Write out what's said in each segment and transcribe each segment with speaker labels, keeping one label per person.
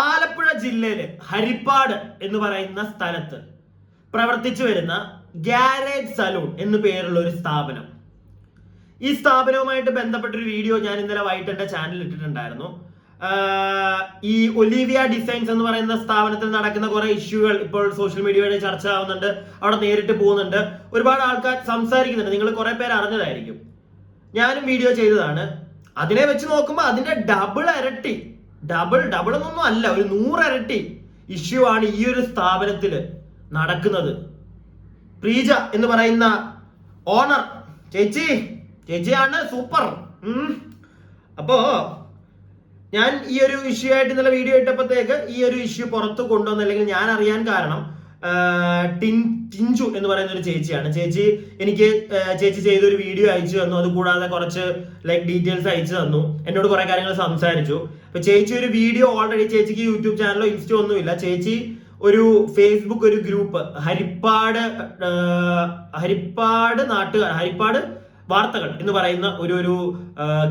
Speaker 1: ആലപ്പുഴ ജില്ലയിലെ ഹരിപ്പാട് എന്ന് പറയുന്ന സ്ഥലത്ത് പ്രവർത്തിച്ചു വരുന്ന ഗ്യാരേജ് സലൂൺ എന്നു പേരുള്ള ഒരു സ്ഥാപനം. ഈ സ്ഥാപനവുമായിട്ട് ബന്ധപ്പെട്ടൊരു വീഡിയോ ഞാൻ ഇന്നലെ വൈകിട്ട് എന്റെ ചാനലിൽ ഇട്ടിട്ടുണ്ടായിരുന്നു. ഈ ഒലിവിയ ഡിസൈൻസ് എന്ന് പറയുന്ന സ്ഥാപനത്തിൽ നടക്കുന്ന കുറെ ഇഷ്യൂകൾ ഇപ്പോൾ സോഷ്യൽ മീഡിയ വഴി ചർച്ച ആവുന്നുണ്ട്. അവിടെ നേരിട്ട് പോകുന്നുണ്ട്, ഒരുപാട് ആൾക്കാർ സംസാരിക്കുന്നുണ്ട്. നിങ്ങൾ കുറെ പേര് അറിഞ്ഞതായിരിക്കും. ഞാനും വീഡിയോ ചെയ്തതാണ്. അതിനെ വെച്ച് നോക്കുമ്പോൾ അതിന്റെ ഡബിൾ എന്നൊന്നും അല്ല, ഒരു 100 ഇരട്ടി ഇഷ്യൂ ആണ് ഈ ഒരു സ്ഥാപനത്തിൽ നടക്കുന്നത്. പ്രീജ എന്ന് പറയുന്ന ഓണർ ചേച്ചിയാണ് സൂപ്പർ. അപ്പോ ഞാൻ ഈ ഒരു ഇഷ്യൂ ആയിട്ട് ഇന്നലെ വീഡിയോ ഇട്ടപ്പോഴത്തേക്ക് ഈ ഒരു ഇഷ്യൂ പുറത്ത് കൊണ്ടുവന്ന, അല്ലെങ്കിൽ ഞാൻ അറിയാൻ കാരണം ടിഞ്ചു എന്ന് പറയുന്ന ഒരു ചേച്ചിയാണ്. ചേച്ചി ചെയ്തൊരു വീഡിയോ അയച്ചു തന്നു. അത് കൂടാതെ കുറച്ച് ഡീറ്റെയിൽസ് അയച്ചു തന്നു. എന്നോട് കുറെ കാര്യങ്ങൾ സംസാരിച്ചു. അപ്പൊ ചേച്ചി ഒരു വീഡിയോ ഓൾറെഡി, ചേച്ചിക്ക് യൂട്യൂബ് ചാനലോ ഇൻസ്റ്റോ ഒന്നുമില്ല. ചേച്ചി ഒരു ഫേസ്ബുക്ക് ഒരു ഗ്രൂപ്പ് ഹരിപ്പാട് വാർത്തകൾ എന്ന് പറയുന്ന ഒരു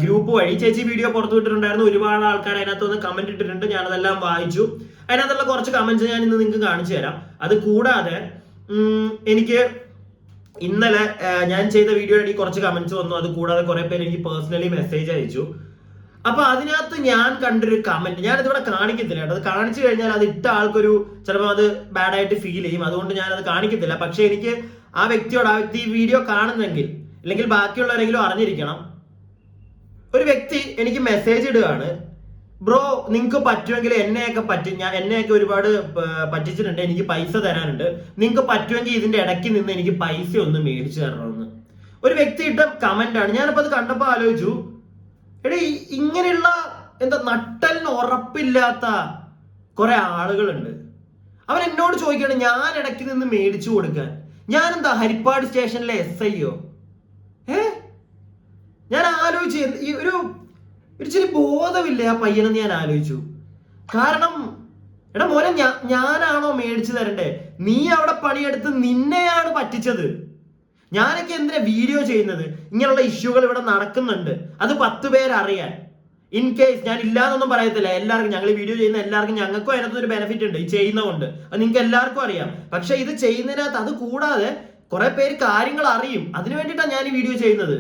Speaker 1: ഗ്രൂപ്പ് വഴി ചേച്ചി വീഡിയോ പുറത്തു വിട്ടിട്ടുണ്ടായിരുന്നു. ഒരുപാട് ആൾക്കാർ അതിനകത്ത് വന്ന് കമന്റ് ഇട്ടിട്ടുണ്ട്. ഞാനതെല്ലാം വായിച്ചു. അതിനകത്തുള്ള കുറച്ച് കമന്റ്സ് ഞാൻ ഇന്ന് നിങ്ങൾക്ക് കാണിച്ചു തരാം. അത് കൂടാതെ എനിക്ക് ഇന്നലെ ഞാൻ ചെയ്ത വീഡിയോയുടെ കുറച്ച് കമന്റ്സ് വന്നു. അത് കൂടാതെ കുറെ പേര് എനിക്ക് പേഴ്സണലി മെസ്സേജ് അയച്ചു. അപ്പൊ അതിനകത്ത് ഞാൻ കണ്ടൊരു കമന്റ് ഞാൻ ഇതിവിടെ കാണിക്കത്തില്ല കേട്ടോ. അത് കാണിച്ചു കഴിഞ്ഞാൽ അത് ഇട്ട ആൾക്കൊരു ചിലപ്പോൾ അത് ബാഡായിട്ട് ഫീൽ ചെയ്യും. അതുകൊണ്ട് ഞാൻ അത് കാണിക്കത്തില്ല. പക്ഷെ എനിക്ക് ആ വ്യക്തി വീഡിയോ കാണുന്നെങ്കിൽ, അല്ലെങ്കിൽ ബാക്കിയുള്ളവരെങ്കിലും അറിഞ്ഞിരിക്കണം. ഒരു വ്യക്തി എനിക്ക് മെസ്സേജ് ഇടുകയാണ്, ബ്രോ നിങ്ങൾക്ക് പറ്റുമെങ്കിൽ എന്നെയൊക്കെ ഒരുപാട് പറ്റിച്ചിട്ടുണ്ട്, എനിക്ക് പൈസ തരാനുണ്ട്, നിങ്ങൾക്ക് പറ്റുമെങ്കിൽ ഇതിന്റെ ഇടയ്ക്ക് നിന്ന് എനിക്ക് പൈസ ഒന്ന് മേടിച്ചു തരണമെന്ന് ഒരു വ്യക്തി ഇട്ട കമന്റ് ആണ്. ഞാനിപ്പോ അത് കണ്ടപ്പോ ആലോചിച്ചു, എടേ ഇങ്ങനെയുള്ള നട്ടലിന് ഉറപ്പില്ലാത്ത കുറെ ആളുകളുണ്ട്. അവൻ എന്നോട് ചോദിക്കുകയാണ് ഞാൻ ഇടയ്ക്ക് നിന്ന് മേടിച്ചു കൊടുക്കാൻ. ഞാനെന്താ ഹരിപ്പാട് സ്റ്റേഷനിലെ SIയോ? ഞാൻ ആലോചിച്ചു, ഒരു ഇച്ചിരി ബോധമില്ലേ ആ പയ്യനെന്ന് ഞാൻ ആലോചിച്ചു. കാരണം എടാ മോനെ, ഞാനാണോ മേടിച്ചു തരണ്ടേ? നീ അവിടെ പണിയെടുത്ത് നിന്നെയാണ് പറ്റിച്ചത്. ഞാനൊക്കെ എന്തിനാ വീഡിയോ ചെയ്യുന്നത്? ഇങ്ങനെയുള്ള ഇഷ്യൂകൾ ഇവിടെ നടക്കുന്നുണ്ട്, അത് 10 പേരറിയാൻ. ഇൻ കേസ് ഞാൻ ഇല്ലാന്നൊന്നും പറയത്തില്ല. എല്ലാവർക്കും, ഞങ്ങൾ വീഡിയോ ചെയ്യുന്ന എല്ലാവർക്കും, ഞങ്ങൾക്കും അതിനകത്ത് ഒരു ബെനിഫിറ്റ് ഉണ്ട് ഈ ചെയ്യുന്നതുകൊണ്ട്. അത് നിങ്ങൾക്ക് എല്ലാവർക്കും അറിയാം. പക്ഷെ ഇത് ചെയ്യുന്നതിനകത്ത് അത് കൂടാതെ കുറെ പേര് കാര്യങ്ങൾ അറിയും. അതിനു വേണ്ടിയിട്ടാണ് ഞാൻ ഈ വീഡിയോ ചെയ്യുന്നത്.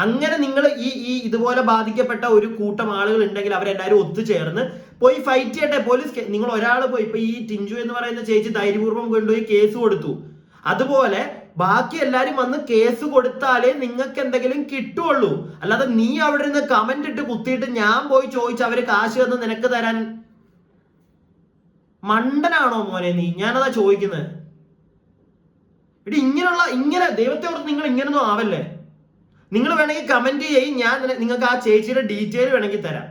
Speaker 1: അങ്ങനെ നിങ്ങൾ ഈ ഇതുപോലെ ബാധിക്കപ്പെട്ട ഒരു കൂട്ടം ആളുകൾ ഉണ്ടെങ്കിൽ അവരെല്ലാവരും ഒത്തുചേർന്ന് പോയി ഫൈറ്റ് ചെയ്യട്ടെ. പോലീസ്, നിങ്ങൾ ഒരാൾ പോയി, ഇപ്പൊ ഈ ടിഞ്ചു എന്ന് പറയുന്ന ചേച്ചി ധൈര്യപൂർവ്വം കൊണ്ടുപോയി കേസ് കൊടുത്തു. അതുപോലെ ബാക്കി എല്ലാരും വന്ന് കേസ് കൊടുത്താലേ നിങ്ങൾക്ക് എന്തെങ്കിലും കിട്ടുള്ളൂ. അല്ലാതെ നീ അവിടെ നിന്ന് കമന്റ് ഇട്ട് കുത്തിയിട്ട് ഞാൻ പോയി ചോദിച്ച് അവര് കാശ് തന്ന് നിനക്ക് തരാൻ മണ്ടനാണോ മോനെ നീ? ഞാനതാ ചോദിക്കുന്നത്. ഇങ്ങനെ ദൈവത്തെ ഓർത്ത് നിങ്ങൾ ഇങ്ങനൊന്നും ആവല്ലേ. നിങ്ങൾ വേണമെങ്കിൽ കമന്റ് ചെയ്യും, ഞാൻ നിങ്ങൾക്ക് ആ ചേച്ചിയുടെ ഡീറ്റെയിൽ വേണമെങ്കിൽ തരാം.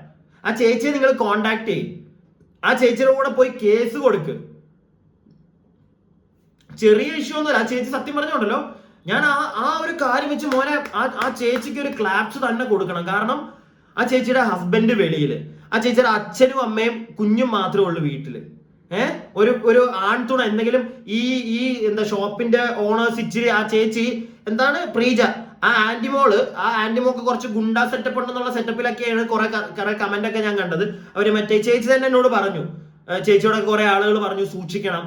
Speaker 1: ആ ചേച്ചിയെ നിങ്ങൾ കോണ്ടാക്ട് ചെയ്യും. ആ ചേച്ചിയുടെ കൂടെ പോയി കേസ് കൊടുക്ക്. ചെറിയ ഇഷ്യൂ ഒന്നുമില്ല. ആ ചേച്ചി സത്യം പറഞ്ഞോണ്ടല്ലോ, ഞാൻ ആ ഒരു കാര്യം വെച്ച് മോനെ ആ ചേച്ചിക്ക് ഒരു ക്ലാപ്സ് തന്നെ കൊടുക്കണം. കാരണം ആ ചേച്ചിയുടെ ഹസ്ബൻഡ് വെളിയില്, ആ ചേച്ചിയുടെ അച്ഛനും അമ്മയും കുഞ്ഞും മാത്രമേ ഉള്ളൂ വീട്ടില്. ഒരു ആൺതുണ എന്തെങ്കിലും ഈ ഷോപ്പിന്റെ ഓണേഴ്സ് ഇച്ചിരി, ആ ചേച്ചി പ്രീജ, ആ ആന്റിമോക്ക് കുറച്ച് ഗുണ്ടാ സെറ്റപ്പ് ഉണ്ടെന്നുള്ള സെറ്റപ്പിലൊക്കെയാണ് കുറെ കമന്റ് ഒക്കെ ഞാൻ കണ്ടത്. അവര് ചേച്ചി തന്നെ എന്നോട് പറഞ്ഞു, ചേച്ചിയോടെ കുറെ ആളുകൾ പറഞ്ഞു സൂക്ഷിക്കണം,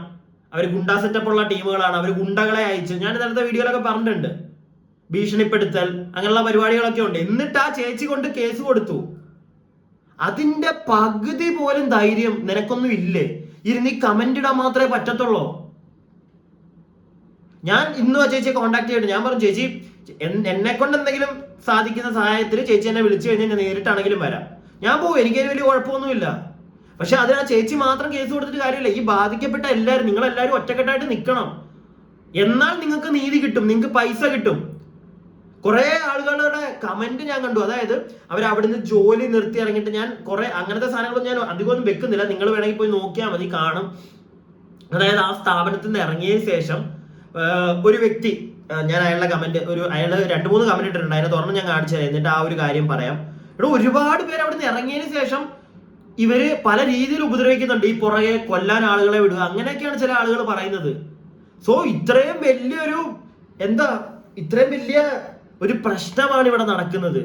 Speaker 1: അവർ ഗുണ്ടാ സെറ്റപ്പ് ഉള്ള ടീമുകളാണ്, അവർ ഗുണ്ടകളെ അയച്ചു. ഞാൻ നേരത്തെ വീഡിയോയിലൊക്കെ പറഞ്ഞിട്ടുണ്ട്, ഭീഷണിപ്പെടുത്തൽ അങ്ങനെയുള്ള പരിപാടികളൊക്കെ ഉണ്ട്. എന്നിട്ട് ആ ചേച്ചി കൊണ്ട് കേസ് കൊടുത്തു. അതിന്റെ പകുതി പോലും ധൈര്യം നിനക്കൊന്നും ഇല്ലേ? ഇരുന്ന് ഈ കമന്റ് ഇടാൻ മാത്രമേ പറ്റത്തുള്ളൂ. ഞാൻ ഇന്നും ആ ചേച്ചിയെ കോണ്ടാക്ട് ചെയ്തിട്ട് ഞാൻ പറഞ്ഞു, ചേച്ചി എന്നെ കൊണ്ട് എന്തെങ്കിലും സാധിക്കുന്ന സഹായത്തിൽ ചേച്ചി എന്നെ വിളിച്ചു കഴിഞ്ഞാൽ ഞാൻ നേരിട്ടാണെങ്കിലും വരാം, ഞാൻ പോകും, എനിക്കതിന് വലിയ കുഴപ്പമൊന്നുമില്ല. പക്ഷെ അതിന് ആ ചേച്ചി മാത്രം കേസ് കൊടുത്തിട്ട് കാര്യമില്ല. ഈ ബാധിക്കപ്പെട്ട എല്ലാവരും, നിങ്ങളെല്ലാവരും ഒറ്റക്കെട്ടായിട്ട് നിൽക്കണം. എന്നാൽ നിങ്ങൾക്ക് നീതി കിട്ടും, നിങ്ങൾക്ക് പൈസ കിട്ടും. കുറെ ആളുകളുടെ കമന്റ് ഞാൻ കണ്ടു. അതായത് അവർ അവിടുന്ന് ജോലി നിർത്തി ഇറങ്ങിയിട്ട്, ഞാൻ കുറെ അങ്ങനത്തെ സാധനങ്ങളൊന്നും ഞാൻ അധികമൊന്നും വെക്കുന്നില്ല, നിങ്ങൾ വേണമെങ്കിൽ പോയി നോക്കിയാൽ മതി, കാണും. അതായത് ആ സ്ഥാപനത്തിൽ നിന്ന് ഇറങ്ങിയതിന് ശേഷം ഒരു വ്യക്തി, ഞാൻ അയാളുടെ കമന്റ്, അയാൾ 2-3 കമന്റ് ഇട്ടിട്ടുണ്ട്, അതിനെ തുറന്ന് ഞാൻ കാണിച്ചു തരാം. എന്നിട്ട് ആ ഒരു കാര്യം പറയാം. ഇവിടെ ഒരുപാട് പേര് അവിടെ നിന്ന് ഇറങ്ങിയതിന് ശേഷം ഇവര് പല രീതിയിൽ ഉപദ്രവിക്കുന്നുണ്ട്. ഈ പുറകെ കൊല്ലാൻ ആളുകളെ വിടുക, അങ്ങനെയൊക്കെയാണ് ചില ആളുകൾ പറയുന്നത്. സോ ഇത്രയും വലിയ ഒരു പ്രശ്നമാണ് ഇവിടെ നടക്കുന്നത്.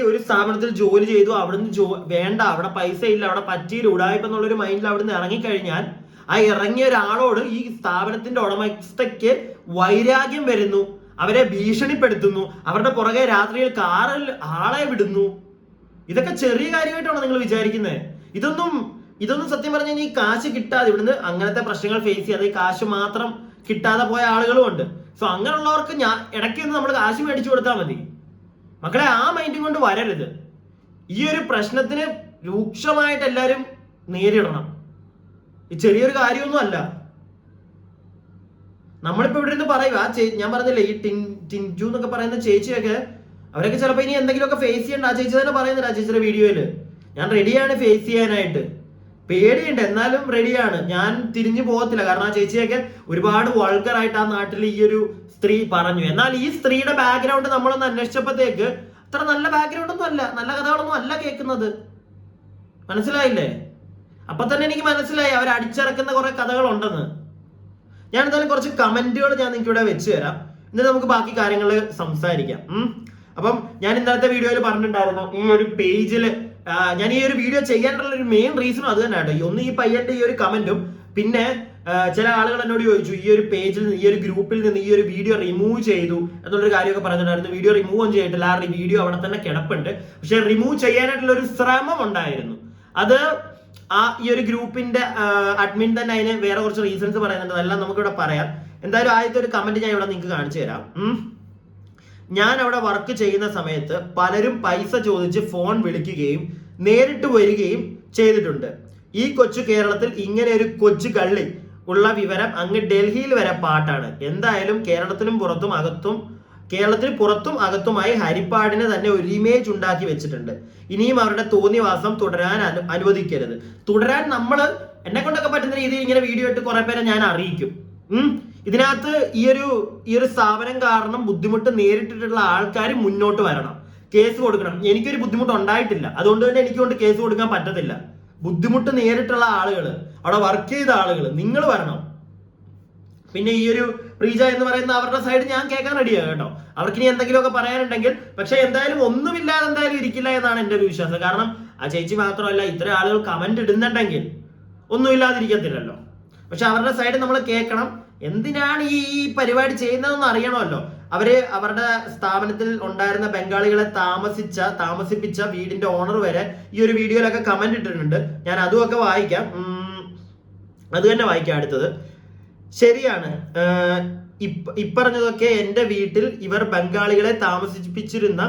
Speaker 1: ഒരു സ്ഥാപനത്തിൽ ജോലി ചെയ്തു, അവിടുന്ന് വേണ്ട, അവിടെ പൈസ ഇല്ല, അവിടെ പറ്റിയില്ല, ഉടായ്പ എന്നുള്ളൊരു മൈൻഡിൽ അവിടുന്ന് ഇറങ്ങിക്കഴിഞ്ഞാൽ ആ ഇറങ്ങിയ ഒരാളോട് ഈ സ്ഥാപനത്തിന്റെ ഉടമസ്ഥയ്ക്ക് വൈരാഗ്യം വരുന്നു, അവരെ ഭീഷണിപ്പെടുത്തുന്നു, അവരുടെ പുറകെ രാത്രിയിൽ കാറിൽ ആളെ വിടുന്നു. ഇതൊക്കെ ചെറിയ കാര്യമായിട്ടാണോ നിങ്ങൾ വിചാരിക്കുന്നത്? ഇതൊന്നും സത്യം പറഞ്ഞാൽ ഈ കാശ് കിട്ടാതെ ഇവിടുന്ന് അങ്ങനത്തെ പ്രശ്നങ്ങൾ ഫേസ് ചെയ്യാതെ ഈ കാശ് മാത്രം കിട്ടാതെ പോയ ആളുകളും ഉണ്ട്. സോ അങ്ങനെയുള്ളവർക്ക് ഇടയ്ക്ക് നമ്മൾ കാശ് മേടിച്ചു കൊടുത്താൽ മതി. മക്കളെ, ആ മൈൻഡും കൊണ്ട് വരരുത്. ഈ ഒരു പ്രശ്നത്തിന് രൂക്ഷമായിട്ട് എല്ലാവരും നേരിടണം. ഈ ചെറിയൊരു കാര്യമൊന്നും അല്ല. നമ്മളിപ്പോ ഇവിടെ നിന്ന് പറയുക, ഞാൻ പറഞ്ഞില്ലേ ഈ ടിൻജു എന്നൊക്കെ പറയുന്ന ചേച്ചിയൊക്കെ, അവരൊക്കെ ചിലപ്പോൾ ഇനി എന്തെങ്കിലുമൊക്കെ ഫേസ് ചെയ്യണ്ട. ആ ചേച്ചി തന്നെ പറയുന്നില്ല ആ ചേച്ചിയുടെ വീഡിയോയില്, ഞാൻ റെഡിയാണ് ഫേസ് ചെയ്യാനായിട്ട്, പേടിയുണ്ട് എന്നാലും റെഡിയാണ്, ഞാൻ തിരിഞ്ഞു പോകത്തില്ല. കാരണം ആ ചേച്ചിയൊക്കെ ഒരുപാട് വൾഗറായിട്ട് ആ നാട്ടിൽ ഈ ഒരു സ്ത്രീ പറഞ്ഞു. എന്നാൽ ഈ സ്ത്രീയുടെ ബാക്ക്ഗ്രൗണ്ട് നമ്മളൊന്ന് അന്വേഷിച്ചപ്പോഴത്തേക്ക് അത്ര നല്ല ബാക്ക്ഗ്രൗണ്ട് ഒന്നും അല്ല, നല്ല കഥകളൊന്നും അല്ല കേൾക്കുന്നത്. മനസ്സിലായില്ലേ? അപ്പൊ തന്നെ എനിക്ക് മനസ്സിലായി അവർ അടിച്ചിറക്കുന്ന കുറെ കഥകളുണ്ടെന്ന്. ഞാൻ എന്തായാലും കുറച്ച് കമന്റുകൾ ഞാൻ നിങ്ങൾക്ക് ഇവിടെ വെച്ച് തരാം, എന്നിട്ട് നമുക്ക് ബാക്കി കാര്യങ്ങൾ സംസാരിക്കാം. അപ്പം ഞാൻ ഇന്നലത്തെ വീഡിയോയിൽ പറഞ്ഞിട്ടുണ്ടായിരുന്നു, ഈ ഒരു പേജിൽ ഞാൻ ഈ ഒരു വീഡിയോ ചെയ്യാനുള്ള ഒരു മെയിൻ റീസണും അത് തന്നെ കേട്ടോ. ഒന്ന് ഈ പയ്യന്റെ ഈ ഒരു കമന്റും, പിന്നെ ചില ആളുകൾ എന്നോട് ചോദിച്ചു ഈ ഒരു പേജിൽ നിന്ന്, ഈ ഒരു ഗ്രൂപ്പിൽ നിന്ന് ഈ ഒരു വീഡിയോ റിമൂവ് ചെയ്തു എന്നുള്ളൊരു കാര്യമൊക്കെ പറഞ്ഞിട്ടുണ്ടായിരുന്നു. വീഡിയോ റിമൂവ് ഒന്നും ചെയ്തിട്ടില്ല, ആ വീഡിയോ അവിടെ തന്നെ കിടപ്പുണ്ട്. പക്ഷെ റിമൂവ് ചെയ്യാനായിട്ടുള്ള ഒരു ശ്രമം ഉണ്ടായിരുന്നു. അത് ഈ ഒരു ഗ്രൂപ്പിന്റെ അഡ്മിൻ തന്നെ അതിന് വേറെ കുറച്ച് റീസൺസ് പറയുന്നുണ്ട്, അതെല്ലാം നമുക്കിവിടെ പറയാം. എന്തായാലും ആദ്യത്തെ ഒരു കമന്റ് ഞാൻ ഇവിടെ നിങ്ങൾക്ക് കാണിച്ചു തരാം. ഞാൻ അവിടെ വർക്ക് ചെയ്യുന്ന സമയത്ത് പലരും പൈസ ചോദിച്ച് ഫോൺ വിളിക്കുകയും നേരിട്ട് വരികയും ചെയ്തിട്ടുണ്ട്. ഈ കൊച്ചു കേരളത്തിൽ ഇങ്ങനെ ഒരു കൊച്ചു കള്ളി ഉള്ള വിവരം അങ്ങ് ഡൽഹിയിൽ വരെ പാട്ടാണ്. എന്തായാലും കേരളത്തിന് പുറത്തും അകത്തുമായി ഹരിപ്പാടിന് തന്നെ ഒരു ഇമേജ് ഉണ്ടാക്കി വെച്ചിട്ടുണ്ട്. ഇനിയും അവരുടെ തോന്നിവാസം തുടരാൻ അനുവദിക്കരുത്. തുടരാൻ എന്നെ കൊണ്ടൊക്കെ പറ്റുന്ന രീതിയിൽ ഇങ്ങനെ വീഡിയോ ഇട്ട് കുറെ പേരെ ഞാൻ അറിയിക്കും. ഇതിനകത്ത് ഈ ഒരു സ്ഥാപനം കാരണം ബുദ്ധിമുട്ട് നേരിട്ടിട്ടുള്ള ആൾക്കാർ മുന്നോട്ട് വരണം, കേസ് കൊടുക്കണം. എനിക്കൊരു ബുദ്ധിമുട്ട് ഉണ്ടായിട്ടില്ല, അതുകൊണ്ട് തന്നെ എനിക്കൊണ്ട് കേസ് കൊടുക്കാൻ പറ്റത്തില്ല. ബുദ്ധിമുട്ട് നേരിട്ടുള്ള ആളുകൾ, അവിടെ വർക്ക് ചെയ്ത ആളുകൾ, നിങ്ങൾ വരണം. പിന്നെ ഈ ഒരു പ്രീജ എന്ന് പറയുന്ന അവരുടെ സൈഡ് ഞാൻ കേൾക്കാൻ റെഡിയാണ് കേട്ടോ. അവർക്ക് ഇനി എന്തെങ്കിലുമൊക്കെ പറയാനുണ്ടെങ്കിൽ, പക്ഷെ എന്തായാലും ഒന്നുമില്ലാതെ എന്തായാലും ഇരിക്കില്ല എന്നാണ് എൻ്റെ ഒരു വിശ്വാസം. കാരണം ആ ചേച്ചി മാത്രമല്ല, ഇത്ര ആളുകൾ കമന്റ് ഇടുന്നുണ്ടെങ്കിൽ ഒന്നുമില്ലാതിരിക്കത്തില്ലല്ലോ. പക്ഷെ അവരുടെ സൈഡ് നമ്മൾ കേൾക്കണം. എന്തിനാണ് ഈ പരിപാടി ചെയ്യുന്നതെന്ന് അറിയണമല്ലോ. അവരുടെ സ്ഥാപനത്തിൽ ഉണ്ടായിരുന്ന ബംഗാളികളെ താമസിപ്പിച്ച വീടിന്റെ ഓണർ വരെ ഈ ഒരു വീഡിയോയിലൊക്കെ കമന്റ് ഇട്ടിട്ടുണ്ട്. ഞാൻ അതുമൊക്കെ വായിക്കാം. അത് തന്നെ വായിക്കാം. അടുത്തത് ശരിയാണ്, ഇപ്പറഞ്ഞതൊക്കെ എൻ്റെ വീട്ടിൽ ഇവർ ബംഗാളികളെ താമസിപ്പിച്ചിരുന്ന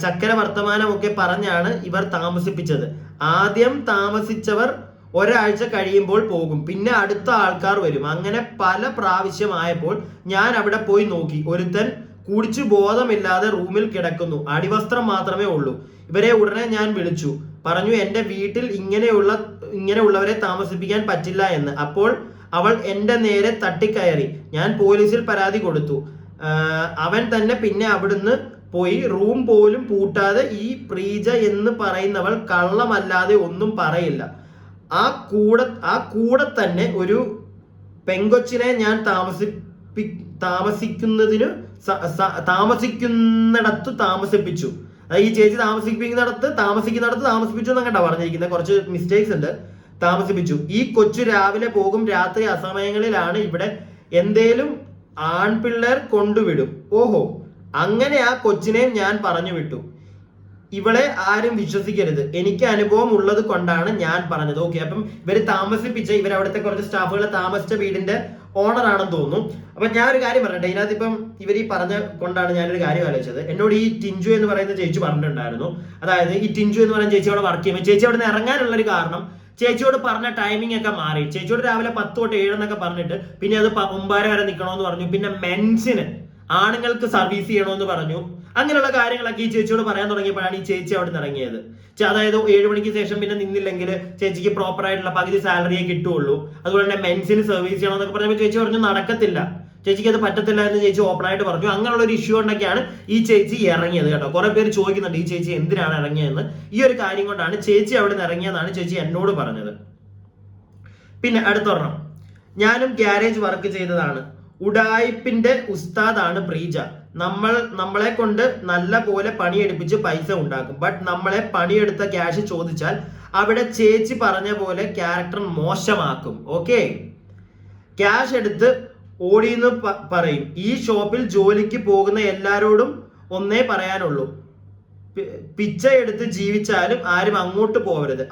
Speaker 1: ചക്കര വർത്തമാനമൊക്കെ പറഞ്ഞാണ് ഇവർ താമസിപ്പിച്ചത്. ആദ്യം താമസിച്ചവർ ഒരാഴ്ച കഴിയുമ്പോൾ പോകും, പിന്നെ അടുത്ത ആൾക്കാർ വരും. അങ്ങനെ പല പ്രാവശ്യമായപ്പോൾ ഞാൻ അവിടെ പോയി നോക്കി. ഒരുത്തൻ കുടിച്ചു ബോധമില്ലാതെ റൂമിൽ കിടക്കുന്നു, അടിവസ്ത്രം മാത്രമേ ഉള്ളൂ. ഇവരെ ഉടനെ ഞാൻ വിളിച്ചു, പറഞ്ഞു എൻ്റെ വീട്ടിൽ ഇങ്ങനെയുള്ളവരെ താമസിപ്പിക്കാൻ പറ്റില്ല എന്ന്. അപ്പോൾ അവൾ എൻ്റെ നേരെ തട്ടിക്കയറി. ഞാൻ പോലീസിൽ പരാതി കൊടുത്തു. അവൻ തന്നെ പിന്നെ അവിടുന്ന് പോയി. റൂം പോലും പൂട്ടാതെ ഈ പ്രീജ എന്ന് പറയുന്നവൾ കള്ളമല്ലാതെ ഒന്നും പറയില്ല. ആ കൂടെ തന്നെ ഒരു പെങ്കൊച്ചിനെ ഞാൻ താമസിക്കുന്നിടത്ത് താമസിപ്പിച്ചു. ഈ ചേച്ചി താമസിക്കുന്നിടത്ത് താമസിപ്പിച്ചു എന്നങ്ങട്ടാ പറഞ്ഞിരിക്കുന്നത്. കുറച്ച് മിസ്റ്റേക്സ് ഉണ്ട്. താമസിപ്പിച്ചു. ഈ കൊച്ചു രാവിലെ പോകും, രാത്രി അസമയങ്ങളിലാണ് ഇവിടെ. എന്തേലും ആൺപിള്ളേർ കൊണ്ടുവിടും. ഓഹോ, അങ്ങനെ ആ കൊച്ചിനെ ഞാൻ പറഞ്ഞു വിട്ടു. ഇവളെ ആരും വിശ്വസിക്കരുത്, എനിക്ക് അനുഭവം ഉള്ളത് കൊണ്ടാണ് ഞാൻ പറഞ്ഞത്. ഓക്കെ, അപ്പം ഇവരവിടുത്തെ കുറച്ച് സ്റ്റാഫുകളെ താമസിച്ച വീടിന്റെ ഓണർ ആണെന്ന് തോന്നുന്നു. അപ്പൊ ഞാൻ ഒരു കാര്യം പറഞ്ഞിട്ടെ, ഇതിനകത്ത് ഇപ്പം ഇവർ ഈ പറഞ്ഞ കൊണ്ടാണ് ഞാനൊരു കാര്യം ആലോചിച്ചത്. എന്നോട് ഈ ടിൻജു എന്ന് പറയുന്ന ചേച്ചി പറഞ്ഞിട്ടുണ്ടായിരുന്നു, അതായത് ഈ ടിൻജു എന്ന് പറയുന്ന ചേച്ചി അവിടെ വർക്ക് ചെയ്യുമ്പോൾ ചേച്ചി അവിടെ നിന്ന് ഇറങ്ങാനുള്ള ഒരു കാരണം ചേച്ചിയോട് പറഞ്ഞ ടൈമിംഗ് ഒക്കെ മാറി. ചേച്ചിയോട് രാവിലെ 10 തൊട്ട് 7 എന്നൊക്കെ പറഞ്ഞിട്ട് പിന്നെ അത് 9 വരെ നിൽക്കണമെന്ന് പറഞ്ഞു. പിന്നെ മെൻസിന് ആണുങ്ങൾക്ക് സർവീസ് ചെയ്യണമെന്ന് പറഞ്ഞു. അങ്ങനെയുള്ള കാര്യങ്ങളൊക്കെ ഈ ചേച്ചിയോട് പറയാൻ തുടങ്ങിയപ്പോഴാണ് ഈ ചേച്ചി അവിടെ നിന്ന് ഇറങ്ങിയത്. അതായത് 7 മണിക്ക് ശേഷം പിന്നെ നിന്നില്ലെങ്കിൽ ചേച്ചിക്ക് പ്രോപ്പർ ആയിട്ടുള്ള പകുതി സാലറിയെ കിട്ടുള്ളൂ, അതുപോലെ തന്നെ മെൻസിന് സർവീസ് ചെയ്യണമെന്നൊക്കെ പറഞ്ഞപ്പോൾ ചേച്ചി പറഞ്ഞു നടക്കത്തില്ല, ചേച്ചിക്ക് അത് പറ്റത്തില്ല എന്ന് ചേച്ചി ഓപ്പൺ ആയിട്ട് പറഞ്ഞു. അങ്ങനെയുള്ള ഒരു ഇഷ്യൂ കൊണ്ടൊക്കെയാണ് ഈ ചേച്ചി ഇറങ്ങിയത് കേട്ടോ. കുറെ പേര് ചോദിക്കുന്നുണ്ട് ഈ ചേച്ചി എന്തിനാണ് ഇറങ്ങിയതെന്ന്. ഈ ഒരു കാര്യം കൊണ്ടാണ് ചേച്ചി അവിടെ നിന്ന് ഇറങ്ങിയതാണ് ചേച്ചി എന്നോട് പറഞ്ഞത്. പിന്നെ അടുത്തൊരെണ്ണം, ഞാനും ഗ്യാരേജ് വർക്ക് ചെയ്തതാണ്. ഉഡായിപ്പിന്റെ ഉസ്താദാണ് പ്രീജ. നമ്മളെ കൊണ്ട് നല്ല പോലെ പണിയെടുപ്പിച്ച് പൈസ ഉണ്ടാക്കും. ബട്ട് നമ്മളെ പണിയെടുത്ത ക്യാഷ് ചോദിച്ചാൽ അവിടെ ചേച്ചി പറഞ്ഞ പോലെ ക്യാരക്ടർ മോശമാക്കും. ഓക്കെ, ക്യാഷ് എടുത്ത് ഓടിയെന്ന് പറയും. ഈ ഷോപ്പിൽ ജോലിക്ക് പോകുന്ന എല്ലാരോടും ഒന്നേ പറയാനുള്ളൂ, പിച്ച എടുത്ത് ജീവിച്ചാലും ആരും അങ്ങോട്ട് പോകരുത്.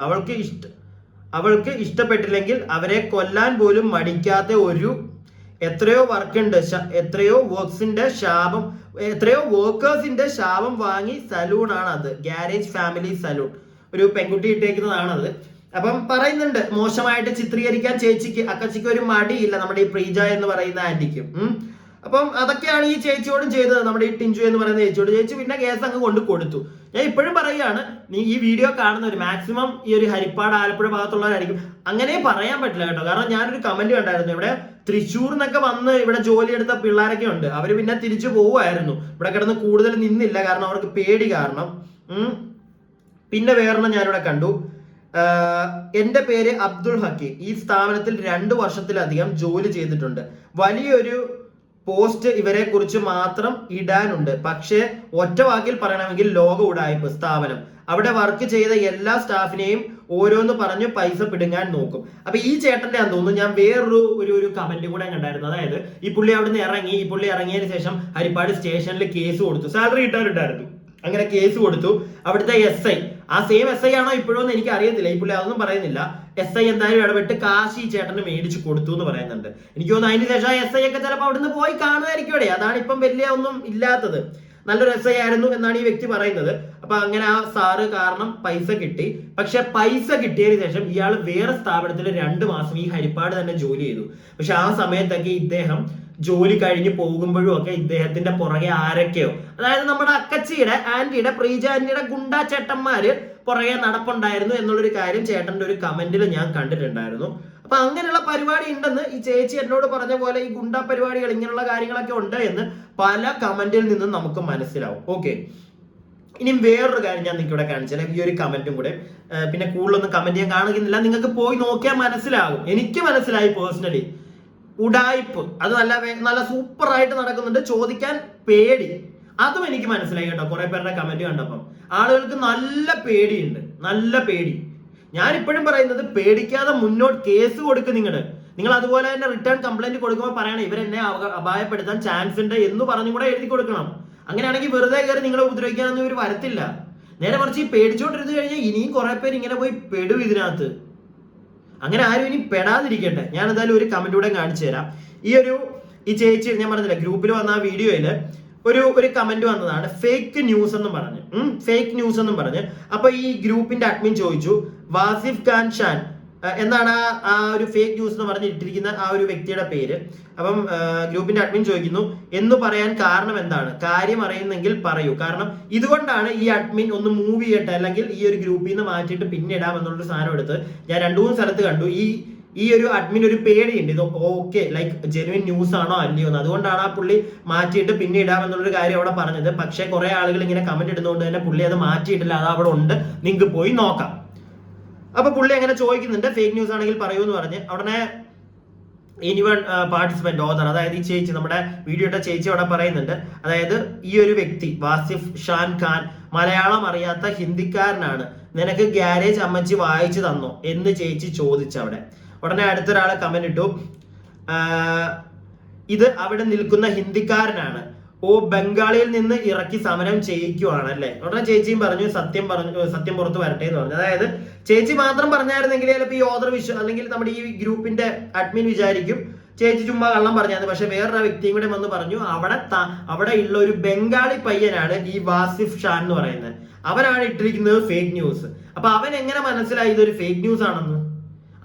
Speaker 1: അവൾക്ക് ഇഷ്ടപ്പെട്ടില്ലെങ്കിൽ അവരെ കൊല്ലാൻ പോലും മടിക്കാത്ത എത്രയോ വർക്കേഴ്സിന്റെ ശാപം വാങ്ങി സലൂൺ ആണ് അത്. Garage family salon. ഒരു പെൺകുട്ടി ഇട്ടേക്കുന്നതാണത്. അപ്പം പറയുന്നുണ്ട്, മോശമായിട്ട് ചിത്രീകരിക്കാൻ അക്കച്ചിക്ക് ഒരു മടിയില്ല, നമ്മുടെ ഈ പ്രീജ എന്ന് പറയുന്ന ആന്റിക്കും. അപ്പം അതൊക്കെയാണ് ഈ ചേച്ചിയോടും ചെയ്തത്, നമ്മുടെ ഈ ടിഞ്ചു എന്ന് പറയുന്ന ചേച്ചിയോട്. ചേച്ചി പിന്നെ കേസ് അങ്ങ് കൊണ്ട് കൊടുത്തു. ഞാൻ ഇപ്പോഴും പറയുകയാണ്, നീ ഈ വീഡിയോ കാണുന്നവർ മാക്സിമം ഈ ഒരു ഹരിപ്പാട് ആലപ്പുഴ ഭാഗത്തുള്ളവരായിരിക്കും. അങ്ങനെ പറയാൻ പറ്റില്ല കേട്ടോ. കാരണം ഞാനൊരു കമന്റ് കണ്ടായിരുന്നു, ഇവിടെ തൃശ്ശൂർ എന്നൊക്കെ വന്ന് ഇവിടെ ജോലി എടുത്ത പിള്ളേരൊക്കെ ഉണ്ട്. അവര് പിന്നെ തിരിച്ചു പോവുമായിരുന്നു, ഇവിടെ കിടന്ന് കൂടുതൽ നിന്നില്ല, കാരണം അവർക്ക് പേടി കാരണം. പിന്നെ വേറൊന്നും ഞാനിവിടെ കണ്ടു. എന്റെ പേര് അബ്ദുൾ ഹക്കീം. ഈ സ്ഥാപനത്തിൽ 2 വർഷത്തിലധികം ജോലി ചെയ്തിട്ടുണ്ട്. വലിയൊരു പോസ്റ്റ് ഇവരെ കുറിച്ച് മാത്രം ഇടാനുണ്ട്. പക്ഷേ ഒറ്റ വാക്കിൽ പറയണമെങ്കിൽ ലോക ഉടായിപ്പ് സ്ഥാപനം. അവിടെ വർക്ക് ചെയ്ത എല്ലാ സ്റ്റാഫിനെയും ഓരോന്ന് പറഞ്ഞു പൈസ പിടുങ്ങാൻ നോക്കും. അപ്പൊ ഈ ചേട്ടന്റെ ആണെന്ന് തോന്നുന്നു ഞാൻ വേറൊരു കമന്റ് കൂടെ കണ്ടായിരുന്നു. അതായത് ഈ പുള്ളി അവിടുന്ന് ഇറങ്ങിയതിന് ശേഷം ഹരിപ്പാട് സ്റ്റേഷനിൽ കേസ് കൊടുത്തു. സാലറി കിട്ടാനുണ്ടായിരുന്നു, അങ്ങനെ കേസ് കൊടുത്തു. അവിടുത്തെ SI, ആ സെയിം SI ആണോ ഇപ്പോഴും എനിക്ക് അറിയത്തില്ല, ഈ പുള്ളി അതൊന്നും പറയുന്നില്ല. SI എന്തായാലും ഇടപെട്ട് കാശ് ഈ ചേട്ടന് മേടിച്ച് കൊടുത്തു എന്ന് പറയുന്നുണ്ട്. എനിക്ക് തോന്നുന്നു അതിന് ശേഷം SI ഒക്കെ ചിലപ്പോൾ അവിടുന്ന് പോയി കാണുമായിരിക്കും. ഇവിടെ അതാണ് ഇപ്പം വലിയ ഒന്നും ഇല്ലാത്തത്. നല്ലൊരു SI ആയിരുന്നു എന്നാണ് ഈ വ്യക്തി പറയുന്നത്. അപ്പൊ അങ്ങനെ ആ സാറ് കാരണം പൈസ കിട്ടി. പക്ഷെ പൈസ കിട്ടിയതിന് ശേഷം ഇയാൾ വേറെ സ്ഥാപനത്തിൽ 2 മാസം ഈ ഹരിപ്പാട് തന്നെ ജോലി ചെയ്തു. പക്ഷെ ആ സമയത്തൊക്കെ ഇദ്ദേഹം ജോലി കഴിഞ്ഞ് പോകുമ്പോഴും ഒക്കെ ഇദ്ദേഹത്തിന്റെ പുറകെ ആരൊക്കെയോ, അതായത് നമ്മുടെ അക്കച്ചിയുടെ ആന്റിയുടെ പ്രീജ ആന്റിയുടെ ഗുണ്ടാ ചേട്ടന്മാര് പുറകെ നടപ്പുണ്ടായിരുന്നു എന്നുള്ളൊരു കാര്യം ചേട്ടന്റെ ഒരു കമന്റിൽ ഞാൻ കണ്ടിട്ടുണ്ടായിരുന്നു. അപ്പൊ അങ്ങനെയുള്ള പരിപാടി ഉണ്ടെന്ന് ഈ ചേച്ചി എന്നോട് പറഞ്ഞ പോലെ ഈ ഗുണ്ടാ പരിപാടികൾ ഇങ്ങനെയുള്ള കാര്യങ്ങളൊക്കെ ഉണ്ട് എന്ന് പല കമന്റിൽ നിന്നും നമുക്ക് മനസ്സിലാവും. ഓക്കെ, ഇനിയും വേറൊരു കാര്യം ഞാൻ നിങ്ങൾക്ക് ഇവിടെ കാണിച്ചാൽ ഈ ഒരു കമന്റും കൂടെ. പിന്നെ കൂടുതലൊന്നും കമന്റ് ചെയ്യാൻ കാണിക്കുന്നില്ല, നിങ്ങൾക്ക് പോയി നോക്കിയാൽ മനസ്സിലാകും. എനിക്ക് മനസ്സിലായി പേഴ്സണലി. ഉടായിപ്പ് അത് നല്ല സൂപ്പർ ആയിട്ട് നടക്കുന്നുണ്ട്. ചോദിക്കാൻ പേടി, അതും എനിക്ക് മനസ്സിലായി കേട്ടോ. കുറെ പേരുടെ കമന്റ് കണ്ടപ്പം ആളുകൾക്ക് നല്ല പേടിയുണ്ട്, നല്ല പേടി. ഞാൻ ഇപ്പോഴും പറയുന്നത്, പേടിക്കാതെ മുന്നോട്ട് കേസ് കൊടുക്കും. നിങ്ങൾ അതുപോലെ തന്നെ റിട്ടേൺ കംപ്ലൈന്റ് കൊടുക്കുമ്പോൾ പറയണം ഇവരെന്നെ അപായപ്പെടുത്താൻ ചാൻസ് ഉണ്ട് എന്ന് പറഞ്ഞും കൂടെ എഴുതി കൊടുക്കണം. അങ്ങനെയാണെങ്കിൽ വെറുതെ കയറി നിങ്ങളെ ഉപദ്രവിക്കാനൊന്നും ഇവർ വരത്തില്ല. നേരെ മറിച്ച് ഈ പേടിച്ചോണ്ടിരുന്ന് കഴിഞ്ഞാൽ ഇനിയും കുറെ പേര് ഇങ്ങനെ പോയി പെടും ഇതിനകത്ത്. അങ്ങനെ ആരും ഇനി പെടാതിരിക്കട്ടെ. ഞാൻ എന്തായാലും ഒരു കമന്റ് കൂടെ കാണിച്ചു തരാം. ഈ ചേച്ചി ഞാൻ പറഞ്ഞില്ല, ഗ്രൂപ്പിൽ വന്ന ആ വീഡിയോയില് ഒരു കമന്റ് വന്നതാണ്, ഫേക്ക് ന്യൂസ് എന്നും പറഞ്ഞ്. അപ്പൊ ഈ ഗ്രൂപ്പിന്റെ അഡ്മിൻ ചോദിച്ചു, വാസിഫ് ഖാൻ ഷാൻ എന്നാണ് ആ ഒരു ഫേക്ക് ന്യൂസ് എന്ന് പറഞ്ഞിട്ടിരിക്കുന്ന ആ ഒരു വ്യക്തിയുടെ പേര്. അപ്പം ഗ്രൂപ്പിന്റെ അഡ്മിൻ ചോദിക്കുന്നു, എന്ന് പറയാൻ കാരണം എന്താണ്? കാര്യം അറിയുന്നെങ്കിൽ പറയൂ. കാരണം ഇതുകൊണ്ടാണ് ഈ അഡ്മിൻ ഒന്ന് മൂവ് ചെയ്യട്ടെ, അല്ലെങ്കിൽ ഈ ഒരു ഗ്രൂപ്പിൽ നിന്ന് മാറ്റിയിട്ട് പിന്നെ ഇടാം എന്നുള്ളൊരു സാധനം എടുത്ത് ഞാൻ 2-3 സ്ഥലത്ത് കണ്ടു. ഈ ഒരു അഡ്മിൻ ഒരു പേടിയുണ്ട്, ഇത് ഓക്കെ ലൈക്ക് ജെനുവിൻ ന്യൂസ് ആണോ അല്ലയോ എന്ന്. അതുകൊണ്ടാണ് ആ പുള്ളി മാറ്റിയിട്ട് പിന്നെ ഇടാം എന്നുള്ളൊരു കാര്യം അവിടെ പറഞ്ഞത്. പക്ഷേ കുറെ ആളുകൾ ഇങ്ങനെ കമന്റ് ഇടുന്നതുകൊണ്ട് തന്നെ പുള്ളി അത് മാറ്റിയിട്ടില്ല, അത് അവിടെ ഉണ്ട്, നിങ്ങൾക്ക് പോയി നോക്കാം. അപ്പൊ പുള്ളി അങ്ങനെ ചോദിക്കുന്നുണ്ട്, ഫേക്ക് ന്യൂസ് ആണെങ്കിൽ പറയൂ എന്ന് പറഞ്ഞ്. ഉടനെ എനിവൺ പാർട്ടിസിപ്പന്റ് ഓതർ, അതായത് ഈ ചേച്ചി, നമ്മുടെ വീഡിയോയുടെ ചേച്ചി അവിടെ പറയുന്നുണ്ട്, അതായത് ഈ ഒരു വ്യക്തി വാസിഫ് ഷാൻ ഖാൻ മലയാളം അറിയാത്ത ഹിന്ദിക്കാരനാണ്, നിനക്ക് ഗ്യാരേജ് അമ്മച്ചി വായിച്ചു തന്നോ എന്ന് ചേച്ചി ചോദിച്ചവിടെ. ഉടനെ അടുത്തൊരാളെ കമന്റ് ഇട്ടു, ഇത് അവിടെ നിൽക്കുന്ന ഹിന്ദിക്കാരനാണ്, ഓ ബംഗാളിയിൽ നിന്ന് ഇറക്കി സമരം ചെയ്യിക്കുവാണല്ലേ. ഉടനെ ചേച്ചിയും പറഞ്ഞു സത്യം പുറത്ത് വരട്ടെ എന്ന് പറഞ്ഞു. അതായത് ചേച്ചി മാത്രം പറഞ്ഞായിരുന്നെങ്കിൽ ചിലപ്പോൾ ഈ ഓദർ അല്ലെങ്കിൽ നമ്മുടെ ഈ ഗ്രൂപ്പിന്റെ അഡ്മിൻ വിചാരിക്കും ചേച്ചി ചുമ്മാ കള്ളം പറഞ്ഞായിരുന്നു. പക്ഷെ വേറൊരു വ്യക്തിയും കൂടെ വന്ന് പറഞ്ഞു, അവിടെ ഉള്ള ഒരു ബംഗാളി പയ്യനാണ് ഈ വാസിഫ് ഷാൻ എന്ന് പറയുന്നത്, അവനാണ് ഇട്ടിരിക്കുന്നത് ഫേക്ക് ന്യൂസ്. അപ്പൊ അവൻ എങ്ങനെ മനസ്സിലായി ഇതൊരു ഫേക്ക് ന്യൂസ് ആണെന്ന്?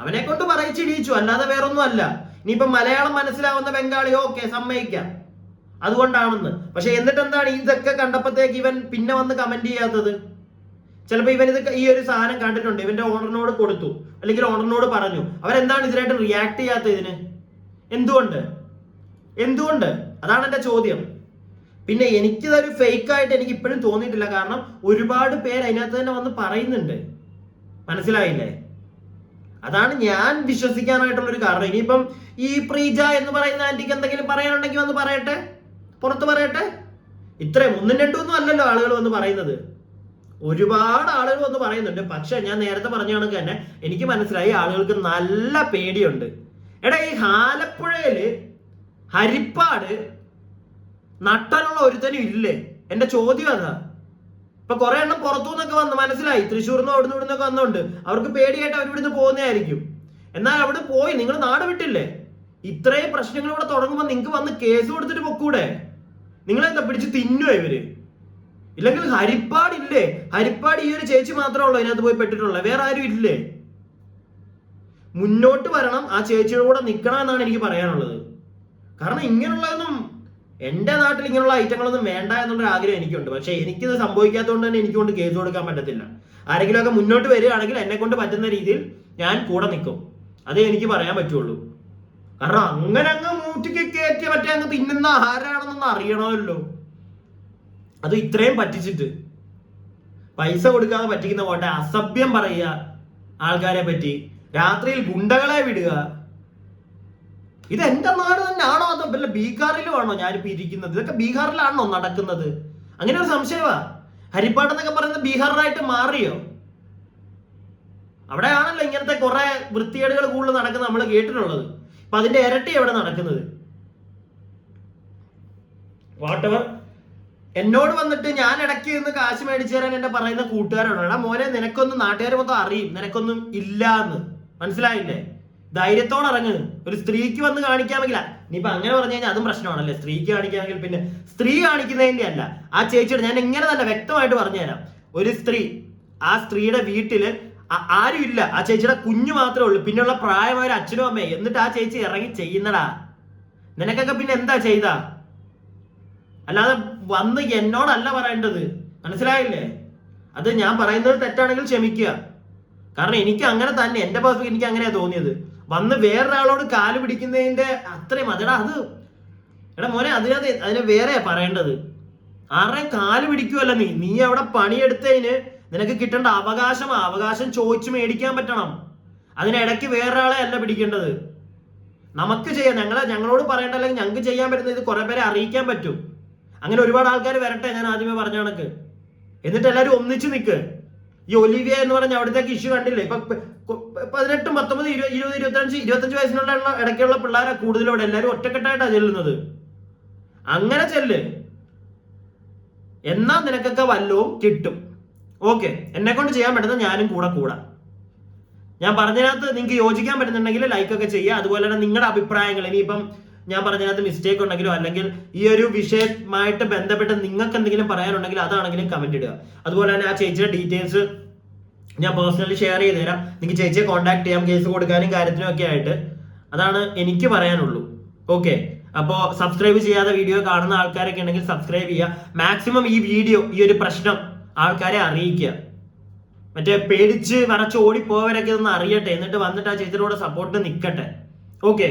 Speaker 1: അവനെ കൊണ്ട് പറയിച്ചിടിച്ചു, അല്ലാതെ വേറൊന്നും അല്ല. ഇനിയിപ്പോ മലയാളം മനസ്സിലാവുന്ന ബംഗാളി ഓക്കെ സമ്മതിക്കാം, അതുകൊണ്ടാണെന്ന്. പക്ഷെ എന്നിട്ട് എന്താണ് ഇതൊക്കെ കണ്ടപ്പോഴത്തേക്ക് ഇവൻ പിന്നെ വന്ന് കമന്റ് ചെയ്യാത്തത്? ചിലപ്പോൾ ഇവൻ ഈ ഒരു സാധനം കണ്ടിട്ടുണ്ട്, ഇവന്റെ ഓണറിനോട് കൊടുത്തു, അല്ലെങ്കിൽ ഓണറിനോട് പറഞ്ഞു. അവരെന്താണ് ഇതിനായിട്ട് റിയാക്ട് ചെയ്യാത്തത്? ഇതിന് എന്തുകൊണ്ട്? അതാണ് എന്റെ ചോദ്യം. പിന്നെ എനിക്കിതൊരു ഫേക്ക് ആയിട്ട് എനിക്ക് ഇപ്പോഴും തോന്നിയിട്ടില്ല. കാരണം ഒരുപാട് പേര് അതിനകത്ത് തന്നെ വന്ന് പറയുന്നുണ്ട്, മനസ്സിലായില്ലേ? അതാണ് ഞാൻ വിശ്വസിക്കാനായിട്ടുള്ളൊരു കാരണം. ഇനിയിപ്പം ഈ പ്രീജ എന്ന് പറയുന്ന ആന്റിക്ക് എന്തെങ്കിലും പറയാനുണ്ടെങ്കിൽ വന്ന് പറയട്ടെ, പുറത്ത് പറയട്ടെ. ഇത്രയും 1 2 ഒന്നും അല്ലല്ലോ ആളുകൾ വന്ന് പറയുന്നത്, ഒരുപാട് ആളുകൾ വന്ന് പറയുന്നുണ്ട്. പക്ഷെ ഞാൻ നേരത്തെ പറഞ്ഞ കണക്ക് തന്നെ എനിക്ക് മനസ്സിലായി ആളുകൾക്ക് നല്ല പേടിയുണ്ട്. എടാ, ഈ ആലപ്പുഴയില് ഹരിപ്പാട് നട്ടലുള്ള ഒരുത്തനും ഇല്ലേ? എന്റെ ചോദ്യം അതാ. ഇപ്പൊ കുറെ എണ്ണം പുറത്തുനിന്നൊക്കെ വന്ന് മനസ്സിലായി, തൃശ്ശൂർന്നോ അവിടുന്ന് ഇവിടുന്നൊക്കെ വന്നോണ്ട് അവർക്ക് പേടിയായിട്ട് അവർ ഇവിടുന്ന് പോകുന്നതായിരിക്കും. എന്നാൽ അവിടെ പോയി നിങ്ങൾ നാട് വിട്ടില്ലേ? ഇത്രയും പ്രശ്നങ്ങൾ ഇവിടെ തുടങ്ങുമ്പോൾ നിങ്ങൾക്ക് വന്ന് കേസ് കൊടുത്തിട്ട് പൊക്കൂടെ? നിങ്ങളെന്താ പിടിച്ച് തിന്നുവോ ഇവര്? ഇല്ലെങ്കിൽ ഹരിപ്പാടില്ലേ? ഹരിപ്പാട് ഈ ഒരു ചേച്ചി മാത്രമേ ഉള്ളൂ ഇതിനകത്ത് പോയി പെട്ടിട്ടുള്ളത്, വേറെ ആരും ഇല്ലേ? മുന്നോട്ട് വരണം, ആ ചേച്ചിയുടെ കൂടെ നിൽക്കണം എന്നാണ് എനിക്ക് പറയാനുള്ളത്. കാരണം ഇങ്ങനെയുള്ളതൊന്നും എന്റെ നാട്ടിൽ ഇങ്ങനെയുള്ള ഐറ്റങ്ങളൊന്നും വേണ്ട എന്നുള്ള ആഗ്രഹം എനിക്കുണ്ട്. പക്ഷെ എനിക്കിത് സംഭവിക്കാത്തതുകൊണ്ട് തന്നെ എനിക്കൊണ്ട് കേസ് കൊടുക്കാൻ പറ്റത്തില്ല. ആരെങ്കിലും ഒക്കെ മുന്നോട്ട് വരികയാണെങ്കിൽ എന്നെ കൊണ്ട് പറ്റുന്ന രീതിയിൽ ഞാൻ കൂടെ നിൽക്കും, അതേ എനിക്ക് പറയാൻ പറ്റുള്ളൂ. കാരണം അങ്ങനെ അങ്ങ് മൂട്ടിക്ക് കയറ്റി മറ്റേ അങ്ങ് തിന്നുന്ന ആരാണെന്നൊന്ന് അറിയണമല്ലോ. അത് ഇത്രയും പറ്റിച്ചിട്ട് പൈസ കൊടുക്കാതെ പറ്റിക്കുന്ന പോട്ടെ, അസഭ്യം പറയുക ആൾക്കാരെ പറ്റി, രാത്രിയിൽ ഗുണ്ടകളെ വിടുക. ഇത് എന്റെ നാട് തന്നെയാണോ അതോ വല്ല ബീഹാറിലും ആണോ ഞാനിപ്പോ ഇരിക്കുന്നത്? ഇതൊക്കെ ബീഹാറിലാണോ നടക്കുന്നത്? അങ്ങനെ ഒരു സംശയമാ. ഹരിപ്പാട് എന്നൊക്കെ പറയുന്നത് ബീഹാറിലായിട്ട് മാറിയോ? അവിടെയാണല്ലോ ഇങ്ങനത്തെ കുറെ വൃത്തികേടുകൾ കൂടുതൽ നടക്കുന്നത് നമ്മൾ കേട്ടിട്ടുള്ളത്. അപ്പൊ അതിന്റെ ഇരട്ടി എവിടെ നടക്കുന്നത്? വാട്ടവർ. എന്നോട് വന്നിട്ട് ഞാൻ ഇടയ്ക്ക് നിന്ന് കാശ് മേടിച്ചു തരാൻ എന്റെ പറയുന്ന കൂട്ടുകാരോടാണ്, എടാ മോനെ നിനക്കൊന്നും നാട്ടുകാർ മൊത്തം അറിയും, നിനക്കൊന്നും ഇല്ല എന്ന് മനസ്സിലായില്ലേ? ധൈര്യത്തോടെ ഇറങ്ങ്. ഒരു സ്ത്രീക്ക് വന്ന് കാണിക്കാമെങ്കിൽ, ഇനിയിപ്പൊ അങ്ങനെ പറഞ്ഞു കഴിഞ്ഞാൽ അതും പ്രശ്നമാണല്ലേ. സ്ത്രീക്ക് കാണിക്കാമെങ്കിൽ പിന്നെ സ്ത്രീ കാണിക്കുന്നതിന്റെ അല്ല, ആ ചേച്ചിയുടെ ഞാൻ എങ്ങനെ തന്നെ വ്യക്തമായിട്ട് പറഞ്ഞുതരാം. ഒരു സ്ത്രീ, ആ സ്ത്രീയുടെ വീട്ടില് ആരും ഇല്ല, ആ ചേച്ചിയുടെ കുഞ്ഞു മാത്രമേ ഉള്ളൂ, പിന്നെയുള്ള പ്രായമായ അച്ഛനും അമ്മയും. എന്നിട്ട് ആ ചേച്ചി ഇറങ്ങി ചെയ്യുന്നടാ. നിനക്കൊക്കെ പിന്നെ എന്താ ചെയ്താ? അല്ലാതെ വന്ന് എന്നോടല്ല പറയേണ്ടത്, മനസ്സിലായില്ലേ? അത് ഞാൻ പറയുന്നത് തെറ്റാണെങ്കിൽ ക്ഷമിക്കുക. കാരണം എനിക്ക് അങ്ങനെ തന്നെ, എന്റെ പേഴ്സ്പെക്റ്റീവ് എനിക്ക് അങ്ങനെയാ തോന്നിയത്. വന്ന് വേറൊരാളോട് കാല് പിടിക്കുന്നതിന്റെ അത്രയും അതെടാ, അത് എടാ മോനെ അതിനെ വേറെയാ പറയേണ്ടത്. ആരുടെയും കാല് പിടിക്കുവല്ല നീ അവിടെ പണിയെടുത്തതിന് നിനക്ക് കിട്ടേണ്ട അവകാശം ചോദിച്ചു മേടിക്കാൻ പറ്റണം. അതിനിടയ്ക്ക് വേറൊരാളെ അല്ല പിടിക്കേണ്ടത്. നമുക്ക് ചെയ്യാം, ഞങ്ങളോട് പറയേണ്ട, അല്ലെങ്കിൽ ഞങ്ങൾക്ക് ചെയ്യാൻ പറ്റുന്ന ഇത് കുറെ പേരെ അറിയിക്കാൻ പറ്റും. അങ്ങനെ ഒരുപാട് ആൾക്കാർ വരട്ടെ, ഞാൻ ആദ്യമേ പറഞ്ഞ കണക്ക്. എന്നിട്ട് എല്ലാവരും ഒന്നിച്ച് നിൽക്ക്. ഈ ഒലിവിയ എന്ന് പറഞ്ഞ അവിടത്തേക്ക് ഇഷ്യൂ കണ്ടില്ലേ? ഇപ്പൊ 18, 19, 20, 25 വയസ്സിനുള്ള ഇടയ്ക്കുള്ള പിള്ളേരെ കൂടുതലോടെ എല്ലാവരും ഒറ്റക്കെട്ടായിട്ടാണ് ചെല്ലുന്നത്. അങ്ങനെ ചെല്ല്, എന്നാ നിനക്കൊക്കെ വല്ലവും കിട്ടും. ഓക്കെ, എന്നെ കൊണ്ട് ചെയ്യാൻ പറ്റുന്ന ഞാനും കൂടാം. ഞാൻ പറഞ്ഞതിനകത്ത് നിങ്ങൾക്ക് യോജിക്കാൻ പറ്റുന്നുണ്ടെങ്കിൽ ലൈക്കൊക്കെ ചെയ്യുക. അതുപോലെ തന്നെ നിങ്ങളുടെ അഭിപ്രായങ്ങൾ, ഇനിയിപ്പം ഞാൻ പറഞ്ഞതിനകത്ത് മിസ്റ്റേക്ക് ഉണ്ടെങ്കിലോ അല്ലെങ്കിൽ ഈ ഒരു വിഷയമായിട്ട് ബന്ധപ്പെട്ട് നിങ്ങൾക്ക് എന്തെങ്കിലും പറയാനുണ്ടെങ്കിൽ അതാണെങ്കിലും കമന്റ് ഇടുക. അതുപോലെ തന്നെ ആ ചേച്ചിയുടെ ഡീറ്റെയിൽസ് ഞാൻ പേഴ്സണലി ഷെയർ ചെയ്ത് തരാം. നിങ്ങൾക്ക് ചേച്ചിയെ കോൺടാക്ട് ചെയ്യാം കേസ് കൊടുക്കാനും കാര്യത്തിനും ഒക്കെ ആയിട്ട്. അതാണ് എനിക്ക് പറയാനുള്ളൂ. ഓക്കെ, അപ്പോൾ സബ്സ്ക്രൈബ് ചെയ്യാതെ വീഡിയോ കാണുന്ന ആൾക്കാരൊക്കെ ഉണ്ടെങ്കിൽ സബ്സ്ക്രൈബ് ചെയ്യുക. മാക്സിമം ഈ വീഡിയോ, ഈ ഒരു പ്രശ്നം ആൾക്കാരെ അറിയിക്കുക. മറ്റേ പേടിച്ച് വരച്ച് ഓടിപ്പോവരൊക്കെ ഒന്ന് അറിയട്ടെ, എന്നിട്ട് വന്നിട്ട് ആ ചേച്ചിയുടെ കൂടെ സപ്പോർട്ട് നിൽക്കട്ടെ. ഓക്കെ.